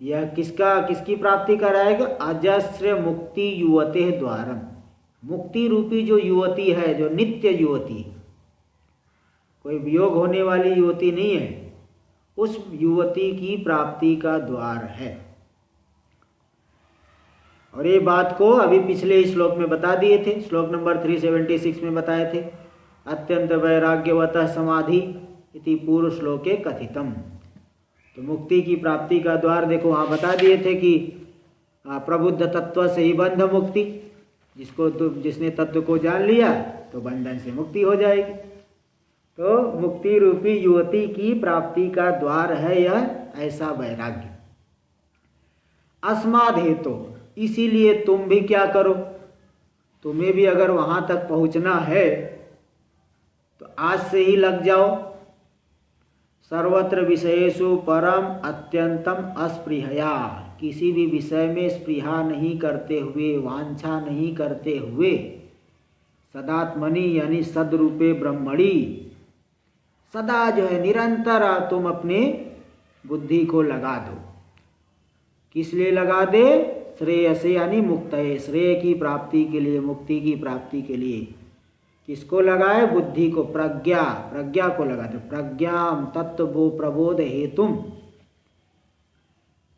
यह किसकी प्राप्ति कराएगा? अजस्र मुक्ति युवते द्वारम, मुक्ति रूपी जो युवती है, जो नित्य युवती, कोई वियोग होने वाली युवती नहीं है, उस युवती की प्राप्ति का द्वार है। और ये बात को अभी पिछले श्लोक में बता दिए थे, श्लोक नंबर 376 में बताए थे। अत्यंत वैराग्यवतः समाधि इति पूर्व श्लोके कथितम। तो मुक्ति की प्राप्ति का द्वार देखो वहाँ बता दिए थे कि प्रबुद्ध तत्व से ही बंध मुक्ति, जिसने तत्व को जान लिया तो बंधन से मुक्ति हो जाएगी। तो मुक्ति रूपी युवती की प्राप्ति का द्वार है यह ऐसा वैराग्य। अस्माद् हेतु, इसीलिए तुम भी क्या करो, तुम्हें भी अगर वहां तक पहुंचना है तो आज से ही लग जाओ। सर्वत्र विषयेषु परम अत्यंतम अस्पृहया, किसी भी विषय में स्पृहा नहीं करते हुए, वांछा नहीं करते हुए, सदात्मनि यानी सदरूपे ब्रह्मणि, सदा जो है निरंतर तुम अपने बुद्धि को लगा दो। किस लिए लगा दे? श्रेयसे यानी मुक्तये, श्रेय की प्राप्ति के लिए, मुक्ति की प्राप्ति के लिए। किसको लगाए? बुद्धि को, प्रज्ञा को लगा दो। प्रज्ञाम तत्वबो प्रबोध हेतुम,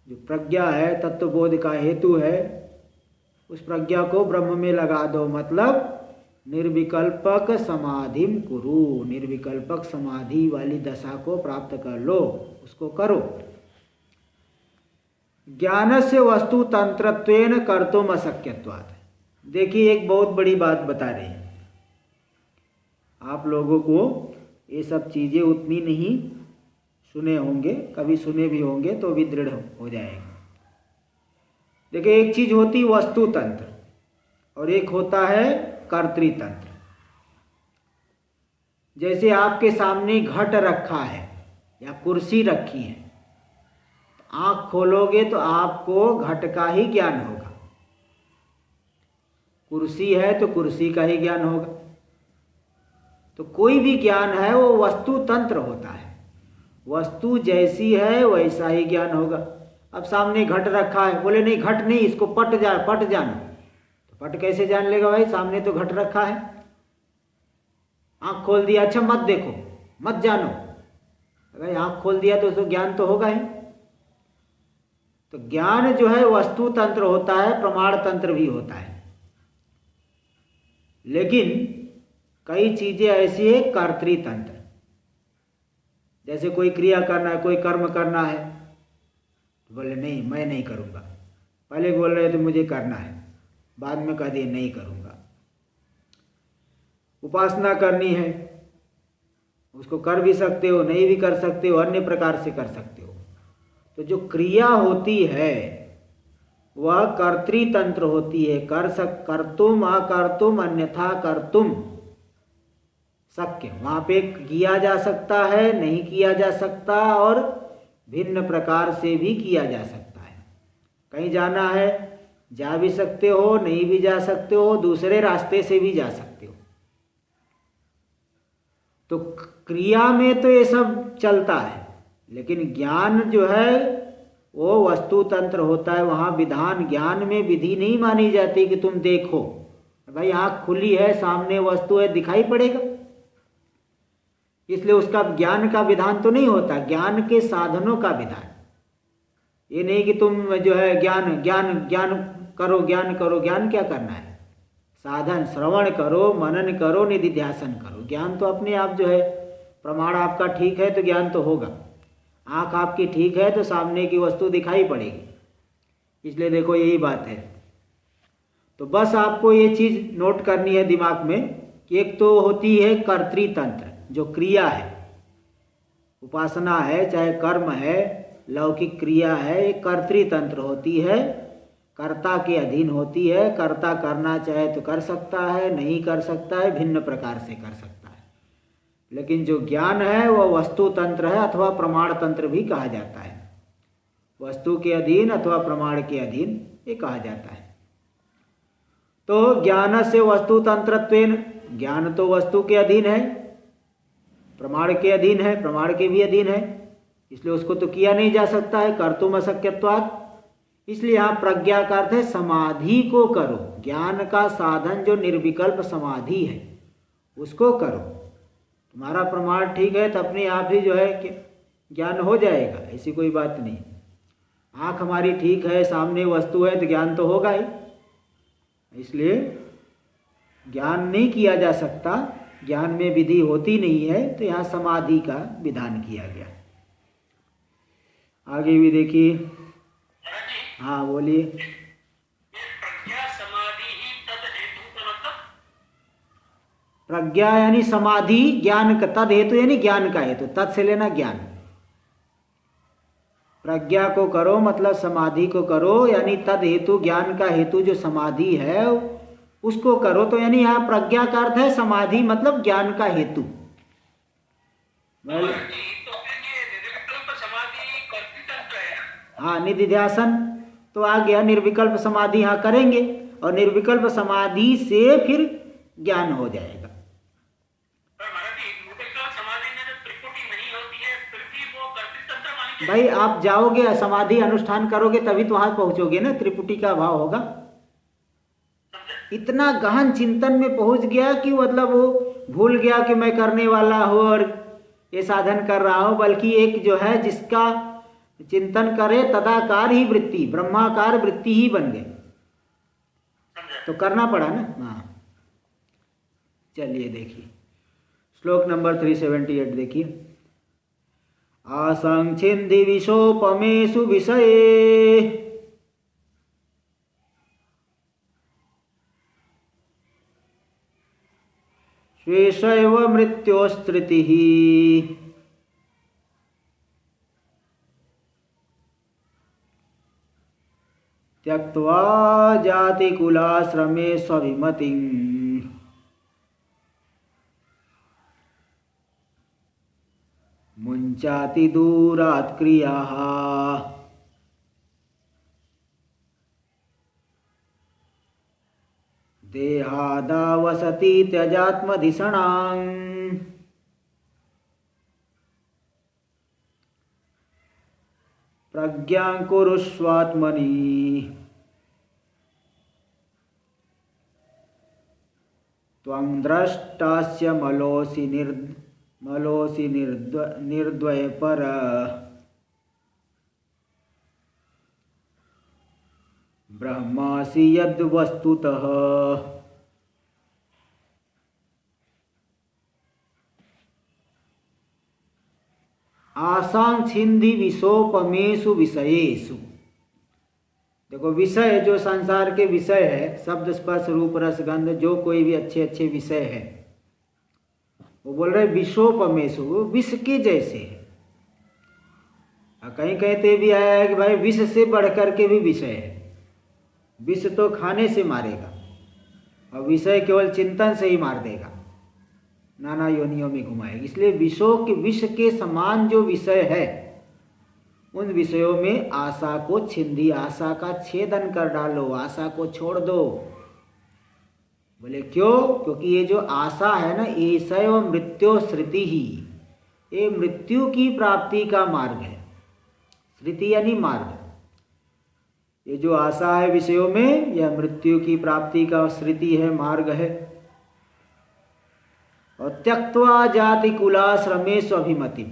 जो प्रज्ञा है तत्वबोध का हेतु है, उस प्रज्ञा को ब्रह्म में लगा दो। मतलब निर्विकल्पक समाधिम कुरु, निर्विकल्पक समाधि वाली दशा को प्राप्त कर लो, उसको करो। ज्ञान से वस्तु तंत्रत्वेन कर्तुम अशक्यत्वात्। देखिए एक बहुत बड़ी बात बता रहे हैं, आप लोगों को ये सब चीजें उतनी नहीं सुने होंगे, कभी सुने भी होंगे तो भी दृढ़ हो जाएगा। देखिए एक चीज होती वस्तु तंत्र और एक होता है कर्तृतंत्र। जैसे आपके सामने घट रखा है या कुर्सी रखी है, आँख खोलोगे तो आपको घट का ही ज्ञान होगा। कुर्सी है तो कुर्सी का ही ज्ञान होगा। तो कोई भी ज्ञान है वो वस्तु तंत्र होता है, वस्तु जैसी है वैसा ही ज्ञान होगा। अब सामने घट रखा है, बोले नहीं घट नहीं, इसको पट जाना, तो पट कैसे जान लेगा भाई, सामने तो घट रखा है। आँख खोल दिया, अच्छा मत देखो मत जानो, अगर आँख खोल दिया तो ज्ञान तो होगा ही। तो ज्ञान जो है वस्तु तंत्र होता है, प्रमाण तंत्र भी होता है। लेकिन कई चीजें ऐसी है कर्तृतंत्र, जैसे कोई क्रिया करना है, कोई कर्म करना है, तो बोले नहीं मैं नहीं करूँगा, पहले बोल रहे थे मुझे करना है, बाद में कह दिए नहीं करूँगा। उपासना करनी है, उसको कर भी सकते हो, नहीं भी कर सकते हो, अन्य प्रकार से कर सकते हो। तो जो क्रिया होती है वह कर्तृतंत्र होती है। कर्तुम अकर्तुम अन्यथा कर्तुम शक्य, वहाँ पे किया जा सकता है, नहीं किया जा सकता, और भिन्न प्रकार से भी किया जा सकता है। कहीं जाना है जा भी सकते हो, नहीं भी जा सकते हो, दूसरे रास्ते से भी जा सकते हो। तो क्रिया में तो ये सब चलता है, लेकिन ज्ञान जो है वो वस्तु तंत्र होता है। वहाँ विधान, ज्ञान में विधि नहीं मानी जाती कि तुम देखो, भाई आँख खुली है, सामने वस्तु है, दिखाई पड़ेगा, इसलिए उसका ज्ञान का विधान तो नहीं होता, ज्ञान के साधनों का विधान। ये नहीं कि तुम जो है ज्ञान ज्ञान ज्ञान करो, ज्ञान करो, ज्ञान क्या करना है, साधन श्रवण करो, मनन करो, निधिध्यासन करो। ज्ञान तो अपने आप जो है, प्रमाण आपका ठीक है तो ज्ञान तो होगा, आँख आपकी ठीक है तो सामने की वस्तु दिखाई पड़ेगी। इसलिए देखो यही बात है। तो बस आपको ये चीज़ नोट करनी है दिमाग में कि एक तो होती है कर्तृतंत्र, जो क्रिया है, उपासना है चाहे कर्म है, लौकिक क्रिया है, एक कर्तृतंत्र होती है, कर्ता के अधीन होती है। कर्ता करना चाहे तो कर सकता है, नहीं कर सकता है, भिन्न प्रकार से कर सकता है। लेकिन जो ज्ञान है वह वस्तु तंत्र है, अथवा प्रमाण तंत्र भी कहा जाता है। वस्तु के अधीन अथवा प्रमाण के अधीन ये कहा जाता है। तो ज्ञान से वस्तु तंत्रत्वेन, ज्ञान तो वस्तु के अधीन है, प्रमाण के अधीन है, प्रमाण के भी अधीन है, इसलिए उसको तो किया नहीं जा सकता है, कर्तुम अशक्यत्वात्। इसलिए यहाँ प्रज्ञा का अर्थ है समाधि को करो, ज्ञान का साधन जो निर्विकल्प समाधि है उसको करो। तुम्हारा प्रमाण ठीक है तो अपने आप ही जो है कि ज्ञान हो जाएगा, ऐसी कोई बात नहीं। आँख हमारी ठीक है, सामने वस्तु है तो ज्ञान तो होगा ही, इसलिए ज्ञान नहीं किया जा सकता, ज्ञान में विधि होती नहीं है, तो यहाँ समाधि का विधान किया गया। आगे भी देखिए। हाँ बोलिए। प्रज्ञा यानी समाधि, ज्ञान का तद हेतु यानी ज्ञान का हेतु, तद से लेना ज्ञान। प्रज्ञा को करो मतलब समाधि को करो, यानी तद हेतु, ज्ञान का हेतु जो समाधि है उसको करो। तो यानी यहाँ प्रज्ञा का अर्थ है समाधि मतलब ज्ञान का हेतु। हाँ निधिध्यासन तो आ गया, निर्विकल्प समाधि यहाँ करेंगे और निर्विकल्प समाधि से फिर ज्ञान हो जाएगा। भाई आप जाओगे समाधि अनुष्ठान करोगे तभी तो वहां पहुंचोगे ना, त्रिपुटी का भाव होगा। इतना गहन चिंतन में पहुंच गया कि मतलब वो भूल गया कि मैं करने वाला हूँ और ये साधन कर रहा हूँ, बल्कि एक जो है जिसका चिंतन करे तदाकार ही वृत्ति, ब्रह्माकार वृत्ति ही बन गए, तो करना पड़ा ना। हाँ चलिए देखिए श्लोक नंबर 378 देखिए। आसंच्छिन्धि विशोपमेषु विषये स्वेषैव मृत्योस्त्रितिः त्यक्त्वा जातिकुलाश्रमे स्वविमतिं मुञ्चाति दूरात् क्रियाः देहादावसति त्यजात्मधिषणाम् प्रज्ञां कुरुष्वात्मनि त्वं द्रष्टास्य मलोऽसि निर्द्वयपर ब्रह्मासि यद्वस्तुतः आसां छिन्धि विषोपमेषु विषयेषु। देखो, विषय जो संसार के विषय है, शब्द स्पर्श रूप रस गंध, जो कोई भी अच्छे अच्छे विषय है, वो बोल रहे विषोपमेषु, वो विष के जैसे है। कहीं कहते भी आया है कि भाई विष से बढ़ करके भी विषय है। विष तो खाने से मारेगा और विषय केवल चिंतन से ही मार देगा, नाना योनियों में घुमाएगा। इसलिए विष के समान जो विषय है, उन विषयों में आशा को छिंदी, आशा का छेदन कर डालो, आशा को छोड़ दो। बोले क्यों? क्योंकि ये जो आशा है ना, ऐसैव मृत्यो श्रुति ही, ये मृत्यु की प्राप्ति का मार्ग है। श्रुति यानी मार्ग। ये जो आशा है विषयों में, यह मृत्यु की प्राप्ति का श्रुति है, मार्ग है। और त्यक्त्वा जाति कुलाश्रमेषु अभिमति,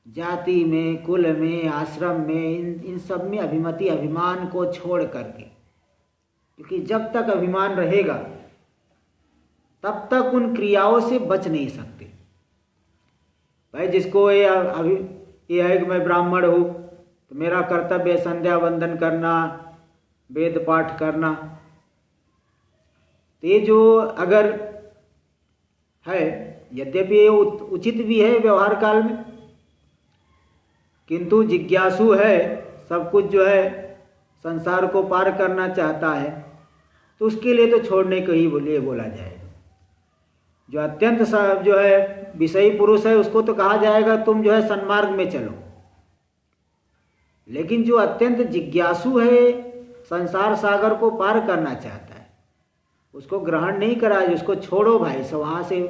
जाति में, कुल में, आश्रम में, इन सब में अभिमति, अभिमान को छोड़ करके, क्योंकि जब तक अभिमान रहेगा तब तक उन क्रियाओं से बच नहीं सकते। भाई जिसको ये है कि मैं ब्राह्मण हूँ तो मेरा कर्तव्य संध्या वंदन करना, वेद पाठ करना, तो ये जो अगर है, यद्यपि ये उचित भी है व्यवहार काल में, किंतु जिज्ञासु है, सब कुछ जो है संसार को पार करना चाहता है, तो उसके लिए तो छोड़ने को ही लिए बोला जाएगा। जो अत्यंत जो है विषयी पुरुष है, उसको तो कहा जाएगा तुम जो है सन्मार्ग में चलो। लेकिन जो अत्यंत जिज्ञासु है, संसार सागर को पार करना चाहता है, उसको ग्रहण नहीं करा, उसको छोड़ो भाई, सब वहाँ से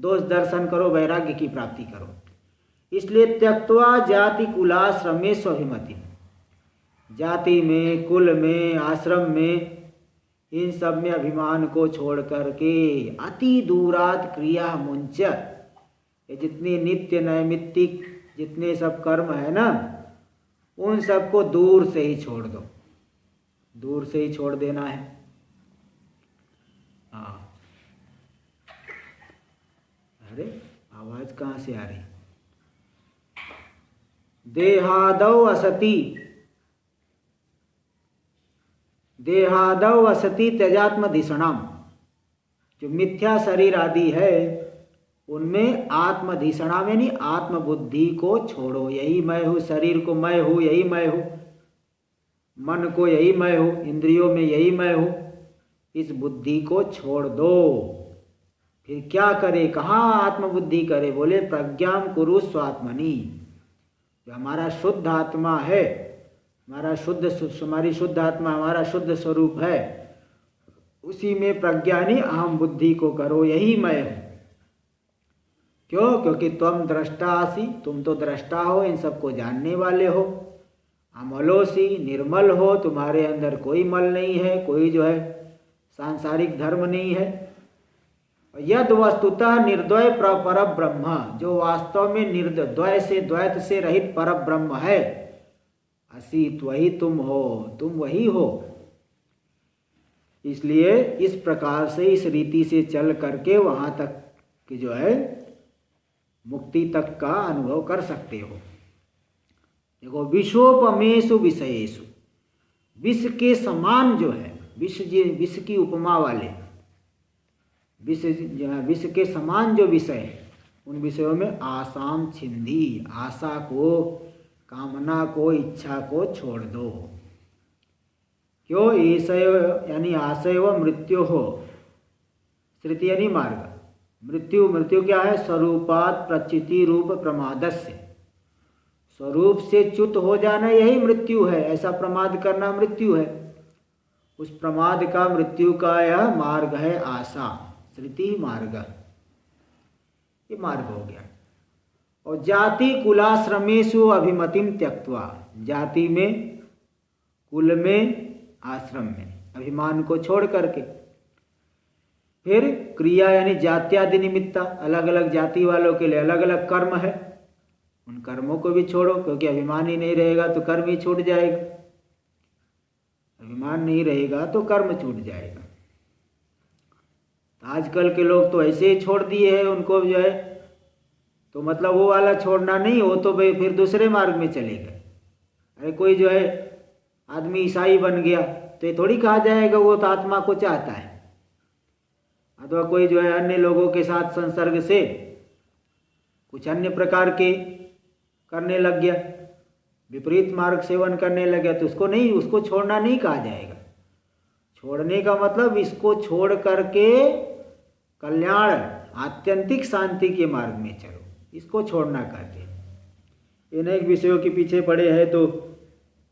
दोष दर्शन करो, वैराग्य की प्राप्ति करो। इसलिए त्यक्त्वा जाति कुलाश्रमेषु अभिमति, जाति में, कुल में, आश्रम में, इन सब में अभिमान को छोड़ करके अति दूरात क्रिया मुंच, ये जितने नित्य नैमित्तिक जितने सब कर्म है ना, उन सबको दूर से ही छोड़ दो, दूर से ही छोड़ देना है। हाँ, अरे आवाज कहाँ से आ रही? देहादौ असति त्यजात्मधिषणाम, जो मिथ्या शरीर आदि है उनमें आत्मधिषणाम यानी आत्मबुद्धि को छोड़ो। यही मैं हूँ, शरीर को मैं हूँ, यही मैं हूँ, मन को यही मैं हूँ, इंद्रियों में यही मैं हूँ, इस बुद्धि को छोड़ दो। फिर क्या करे, कहाँ आत्मबुद्धि करे? बोले प्रज्ञां कुरु स्वात्मनि, जो हमारा शुद्ध आत्मा है, हमारी शुद्ध आत्मा, हमारा शुद्ध स्वरूप है, उसी में प्रज्ञानी अहम बुद्धि को करो, यही मैं हूँ। क्यों? क्योंकि तुम द्रष्टासी, तुम तो द्रष्टा हो, इन सबको जानने वाले हो। अमलोसी, निर्मल हो, तुम्हारे अंदर कोई मल नहीं है, कोई जो है सांसारिक धर्म नहीं है। यद वस्तुतः निर्द्वय पर ब्रह्म, जो वास्तव में निर्द्वय से, द्वैत से रहित पर ब्रह्म है, असीत वही तुम हो, तुम वही हो। इसलिए इस प्रकार से, इस रीति से चल करके वहां तक की जो है मुक्ति तक का अनुभव कर सकते हो। देखो, विषोपमेषु विषयेषु, विष के समान जो है, विष की उपमा वाले, विष के समान जो विषय है, उन विषयों में आसाम छिंदी, आशा को, कामना को, इच्छा को छोड़ दो। क्यों? ऐसैव यानी आशैव मृत्यु हो, श्रुति यानी मार्ग। मृत्यु क्या है? स्वरूपात प्रचिति रूप प्रमादस्य, स्वरूप से च्युत हो जाना यही मृत्यु है। ऐसा प्रमाद करना मृत्यु है। उस प्रमाद का, मृत्यु का यह मार्ग है आशा, श्रुति मार्ग, ये मार्ग हो गया। और जाति कुलाश्रमेषु अभिमतिम त्यक्त्वा, जाति में, कुल में, आश्रम में अभिमान को छोड़ करके फिर क्रिया यानी जात्यादि निमित्ता, अलग अलग जाति वालों के लिए अलग अलग कर्म है, उन कर्मों को भी छोड़ो, क्योंकि अभिमान ही नहीं रहेगा तो कर्म ही छूट जाएगा। अभिमान नहीं रहेगा तो कर्म छूट जाएगा। तो आजकल के लोग तो ऐसे ही छोड़ दिए हैं, उनको जो है तो मतलब वो वाला छोड़ना नहीं, हो तो भाई फिर दूसरे मार्ग में चले गए। अरे कोई जो है आदमी ईसाई बन गया तो ये थोड़ी कहा जाएगा वो तो आत्मा को चाहता है। अथवा कोई जो है अन्य लोगों के साथ संसर्ग से कुछ अन्य प्रकार के करने लग गया, विपरीत मार्ग सेवन करने लग गया, तो उसको नहीं, उसको छोड़ना नहीं कहा जाएगा। छोड़ने का मतलब इसको छोड़ करके कल्याण, आत्यंतिक शांति के मार्ग में चलो, इसको छोड़ना कहते हैं। इन एक विषयों के पीछे पड़े हैं तो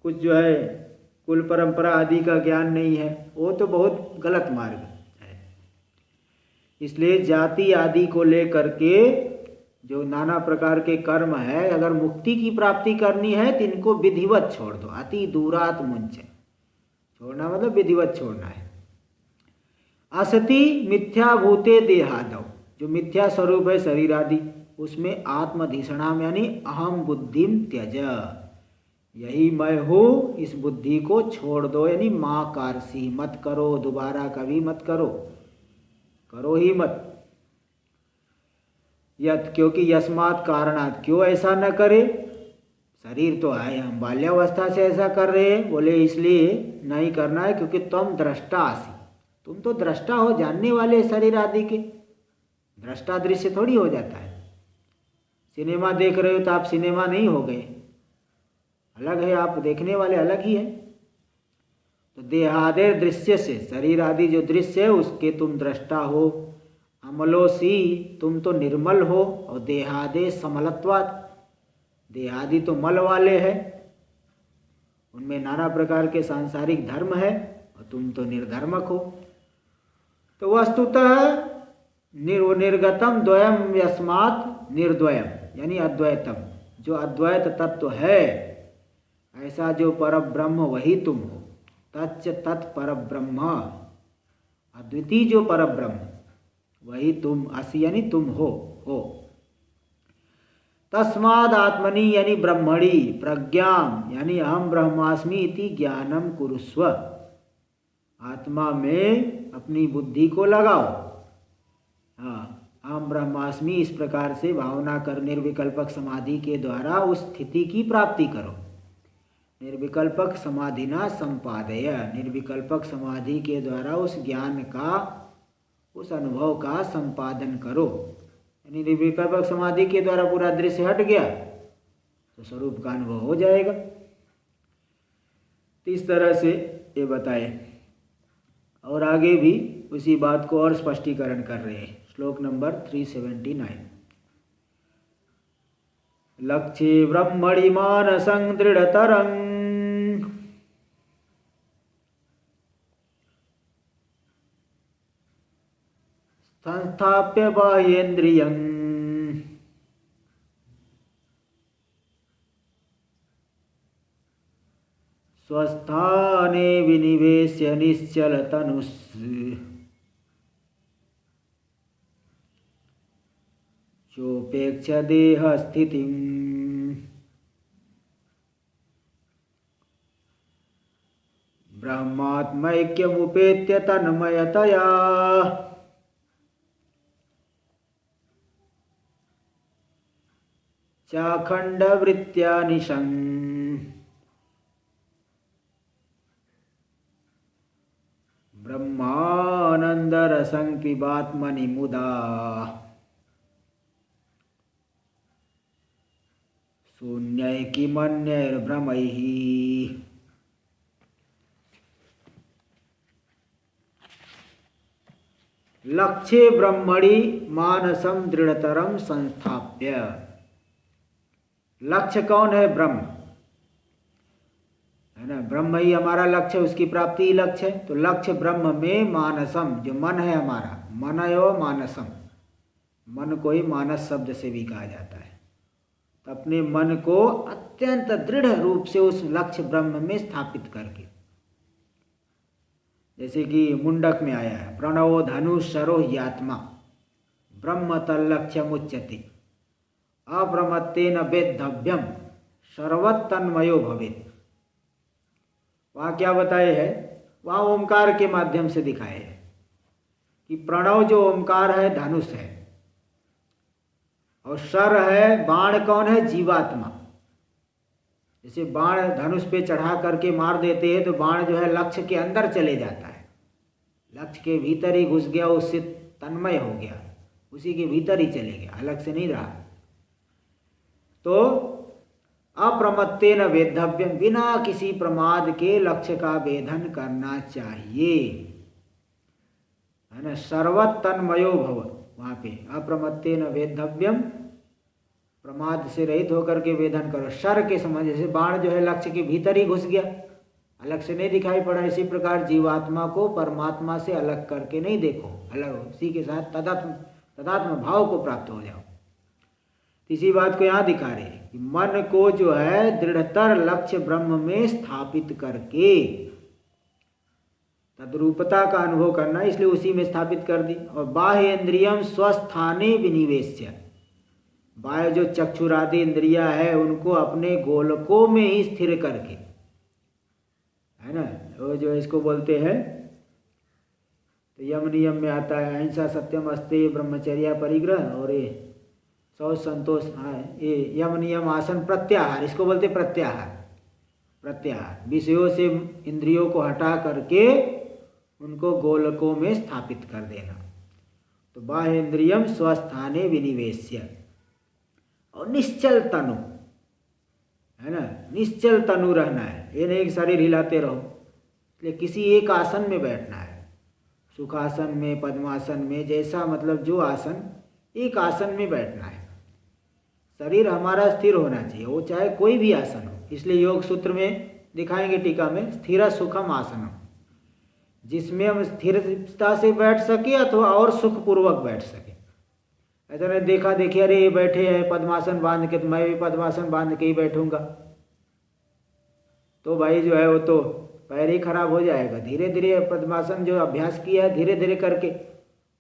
कुछ जो है कुल परंपरा आदि का ज्ञान नहीं है, वो तो बहुत गलत मार्ग है। इसलिए जाति आदि को लेकर के जो नाना प्रकार के कर्म है, अगर मुक्ति की प्राप्ति करनी है तो इनको विधिवत छोड़ दो। अति दूरात मुंच, छोड़ना मतलब विधिवत छोड़ना है। असति मिथ्याभूते देहादौ, जो मिथ्या स्वरूप है शरीर आदि, उसमें आत्मधिषणाम यानी अहम बुद्धिम त्यज, यही मैं हूँ, इस बुद्धि को छोड़ दो, यानी माँ कारसी मत करो, दोबारा कभी मत करो, करो ही मत। यत, क्योंकि यस्मात् कारणात्, क्यों ऐसा न करे, शरीर तो है, हम बाल्यावस्था से ऐसा कर रहे हैं, बोले इसलिए नहीं करना है क्योंकि तुम दृष्टा आसी, तुम तो दृष्टा हो, जानने वाले शरीर आदि के। दृष्टा दृश्य थोड़ी हो जाता है। सिनेमा देख रहे हो तो आप सिनेमा नहीं हो गए, अलग है, आप देखने वाले अलग ही है। तो देहादे दृश्य से, शरीर आदि जो दृश्य है उसके तुम दृष्टा हो। अमलोसी, तुम तो निर्मल हो, और देहादे समलत्वात्, देहादि तो मल वाले हैं, उनमें नाना प्रकार के सांसारिक धर्म है, और तुम तो निर्धर्मक हो। तो वस्तुतः निर्गतम द्वयम यस्मात् निर्द्वयम, यानी अद्वैतम, जो अद्वैत तत्व है, ऐसा जो परब्रह्म वही तुम हो। तच्च तत्परब्रह्म, अद्वितीय जो परब्रह्म वही तुम असि, यानी तुम हो। तस्माद् आत्मनि यानी ब्रह्मणि प्रज्ञाम यानी अहम ब्रह्मास्मि इति ज्ञानम कुरुस्व, आत्मा में अपनी बुद्धि को लगाओ। हाँ, अहम ब्रह्मास्मि इस प्रकार से भावना कर निर्विकल्पक समाधि के द्वारा उस स्थिति की प्राप्ति करो। निर्विकल्पक समाधिना संपादय, निर्विकल्पक समाधि के द्वारा उस ज्ञान का, उस अनुभव का संपादन करो। यानी निर्विकल्पक समाधि के द्वारा पूरा दृश्य हट गया तो स्वरूप का अनुभव हो जाएगा। तो इस तरह से ये बताए, और आगे भी उसी बात को और स्पष्टीकरण कर रहे हैं। श्लोक नंबर 379। लक्ष्ये ब्रह्मणि मानसं दृढ़तरं संस्थाप्य बाह्येन्द्रियं स्वस्थाने विनिवेश्य निश्चल तनुस् चोपेक्ष देह स्थितिं ब्रह्मात्मैक्यमुपेत्य तन्मयतया चाखंडवृत्त्या निशं ब्रह्मानंदरसं पिबात्मनि मुदा शून्यैकिमन्यैर्भ्रमैः। लक्ष्ये ब्रह्मणि मानसं दृढ़तरं संस्थाप्य, लक्ष्य कौन है? ब्रह्म है ना, ब्रह्म ही हमारा लक्ष्य, उसकी प्राप्ति ही लक्ष्य है। तो लक्ष्य ब्रह्म में मानसम, जो मन है हमारा, मनयो मानसम, मन को ही मानस शब्द से भी कहा जाता है। तो अपने मन को अत्यंत दृढ़ रूप से उस लक्ष्य ब्रह्म में स्थापित करके, जैसे कि मुंडक में आया है, प्रणवो धनुषरो ह्यात्मा ब्रह्म तल्लक्ष्यमुच्यते अप्रमत्तेन वेद्धव्यम सर्वतन्मयो भवेत्। वहाँ क्या बताए है? वहाँ ओमकार के माध्यम से दिखाए है कि प्रणव जो ओमकार है धनुष है, और शर है, बाण कौन है? जीवात्मा। जैसे बाण धनुष पे चढ़ा करके मार देते हैं तो बाण जो है लक्ष्य के अंदर चले जाता है, लक्ष्य के भीतर ही घुस गया, उससे तन्मय हो गया, उसी के भीतर ही चले गया, अलग से नहीं रहा। तो अप्रमत्तेन वेद्धव्यम, बिना किसी प्रमाद के लक्ष्य का वेधन करना चाहिए, है ना। सर्वतन्मयो भव, वहाँ पे अप्रमत्तेन वेद्धव्यम, प्रमाद से रहित होकर के वेधन करो। शर के समान, जैसे बाण जो है लक्ष्य के भीतर ही घुस गया, अलग से नहीं दिखाई पड़ा, इसी प्रकार जीवात्मा को परमात्मा से अलग करके नहीं देखो, अलग उसी के साथ तदात्म भाव को प्राप्त हो जाओ। इसी बात को यहाँ दिखा रहे हैं कि मन को जो है दृढ़तर लक्ष्य ब्रह्म में स्थापित करके तद्रूपता का अनुभव करना, इसलिए उसी में स्थापित कर दी। और बाह्य इंद्रियम स्वस्थाने विनिवेश्य, बाह्य जो चक्षुरादि इंद्रिया है उनको अपने गोलकों में ही स्थिर करके, है ना, वो जो इसको बोलते हैं, तो यम नियम में आता है अहिंसा सत्यम अस्तेय ब्रह्मचर्या परिग्रह, और ये सौ संतोष, ये यम नियम आसन प्रत्याहार, इसको बोलते प्रत्याहार। प्रत्याहार विषयों से इंद्रियों को हटा करके उनको गोलकों में स्थापित कर देना। तो बाह्य इंद्रियम स्वस्थाने विनिवेश्य, और निश्चल तनु, है ना, निश्चल तनु रहना है, ये नहीं कि शरीर हिलाते रहो, इसलिए किसी एक आसन में बैठना है, सुखासन में, पद्मासन में, जैसा मतलब जो आसन, एक आसन में बैठना है। शरीर हमारा स्थिर होना चाहिए, वो चाहे कोई भी आसन हो। इसलिए योग सूत्र में दिखाएंगे टीका में, स्थिर सुखम आसनम, जिसमें हम स्थिरता से बैठ सके अथवा और सुखपूर्वक बैठ सके। ऐसा नहीं देखा देखिए अरे ये बैठे हैं पद्मासन बांध के, तो मैं भी पद्मासन बांध के ही बैठूंगा, तो भाई जो है वो तो पैर ही खराब हो जाएगा। धीरे धीरे पद्मासन जो अभ्यास किया है, धीरे धीरे करके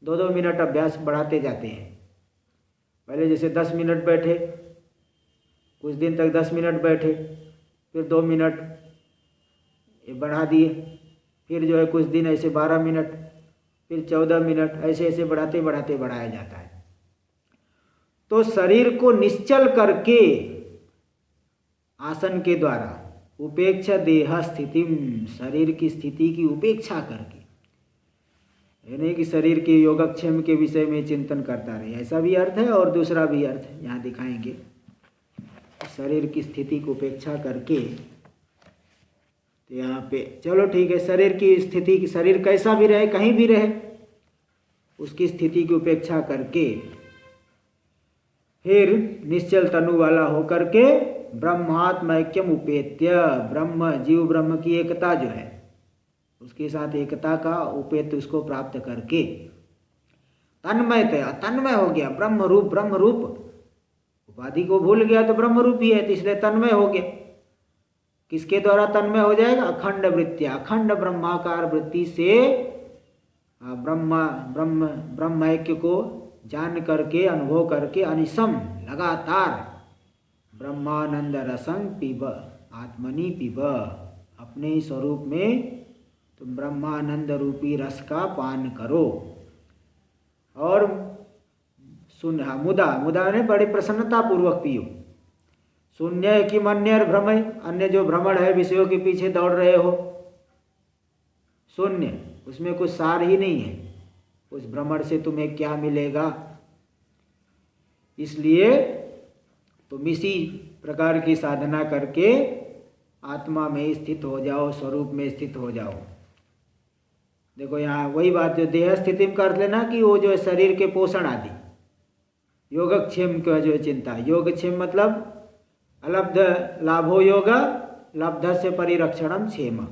2-2 मिनट अभ्यास बढ़ाते जाते हैं। पहले जैसे 10 मिनट बैठे, कुछ दिन तक 10 मिनट बैठे, फिर 2 मिनट ये बढ़ा दिए, फिर जो है कुछ दिन ऐसे 12 मिनट, फिर 14 मिनट, ऐसे ऐसे बढ़ाते बढ़ाते बढ़ाया जाता है। तो शरीर को निश्चल करके आसन के द्वारा उपेक्षा देह स्थिति, शरीर की स्थिति की उपेक्षा करके, ये नहीं कि शरीर के योगक्षेम के विषय में चिंतन करता रहे, ऐसा भी अर्थ है और दूसरा भी अर्थ है यहाँ दिखाएंगे। शरीर की स्थिति को उपेक्षा करके, तो यहाँ पे चलो ठीक है, शरीर की स्थिति, शरीर कैसा भी रहे, कहीं भी रहे, उसकी स्थिति की उपेक्षा करके फिर निश्चल तनु वाला होकर के ब्रह्मात्मैक्यम उपेत्य, ब्रह्म जीव ब्रह्म की एकता जो है उसके साथ एकता का उपेत्य उसको प्राप्त करके तन्मयतया, तन्मय हो गया, ब्रह्म रूप, उपाधि को भूल गया तो ब्रह्म रूप ही है, तो इसलिए तन्मय हो गया। किसके द्वारा तन्मय हो जाएगा? अखंड वृत्तिया, अखंड ब्रह्माकार वृत्ति से ब्रह्मैक्य को जान करके, अनुभव करके, अनिशम लगातार ब्रह्मानंद रसं पिब आत्मनि पिब, अपने ही स्वरूप में तुम ब्रह्मानंद रूपी रस का पान करो। और सुन, मुदा ने बड़े प्रसन्नता पूर्वक पियो। शून्य कि मन्यर भ्रमय, अन्य जो भ्रमण है, विषयों के पीछे दौड़ रहे हो, शून्य, उसमें कुछ सार ही नहीं है, उस भ्रमण से तुम्हें क्या मिलेगा। इसलिए तुम इसी प्रकार की साधना करके आत्मा में स्थित हो जाओ, स्वरूप में स्थित हो जाओ। देखो यहाँ वही बात जो देह स्थिति में कर लेना कि वो जो है शरीर के पोषण आदि, योगक्षेम का जो चिंता, योगक्षेम मतलब अलब्ध लाभो योग लब्ध से परिरक्षणम क्षेम।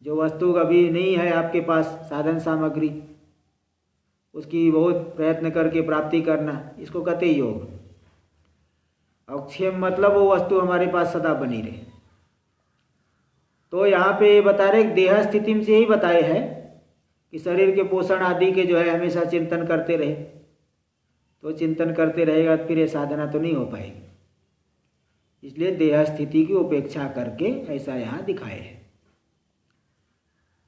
जो वस्तु अभी नहीं है आपके पास, साधन सामग्री, उसकी बहुत प्रयत्न करके प्राप्ति करना, इसको कहते योग। और क्षेम मतलब वो वस्तु हमारे पास सदा बनी रहे। तो यहाँ पे ये बता रहे देह स्थिति से यही बताए है कि शरीर के पोषण आदि के जो है हमेशा चिंतन करते रहे। तो चिंतन करते रहेगा तो फिर ये साधना तो नहीं हो पाएगी, इसलिए देह स्थिति की उपेक्षा करके ऐसा यहाँ दिखाए है।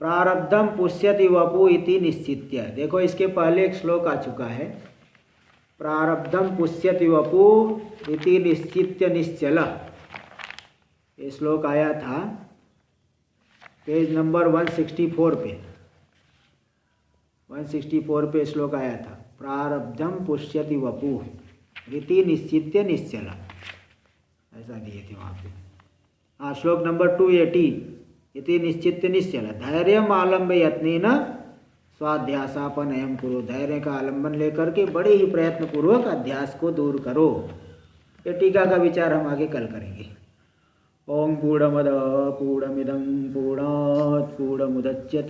प्रारब्धम पुष्यति वपु इति निश्चित्य। देखो इसके पहले एक श्लोक आ चुका है, प्रारब्धम पुष्यति वपु इति निश्चित्य निश्चल। ये श्लोक आया था पेज नंबर 164 पे, 164 पे श्लोक आया था, प्रारब्धम पुष्यति वपु इति निश्चित्य निश्चल, ऐसा दिए थे वहाँ पे। हाँ, श्लोक नंबर 280 इति निश्चित्य निश्चल। धैर्यम आलम्ब यत्नेन स्वाध्यासापनयम कुरु। धैर्य का आलम्बन लेकर के बड़े ही प्रयत्न पूर्वक अध्यास को दूर करो। ये टीका का विचार हम आगे कल करेंगे। ओम पूर्णमद पूर्णमिदं पूर्णात् पूर्णमुदच्यते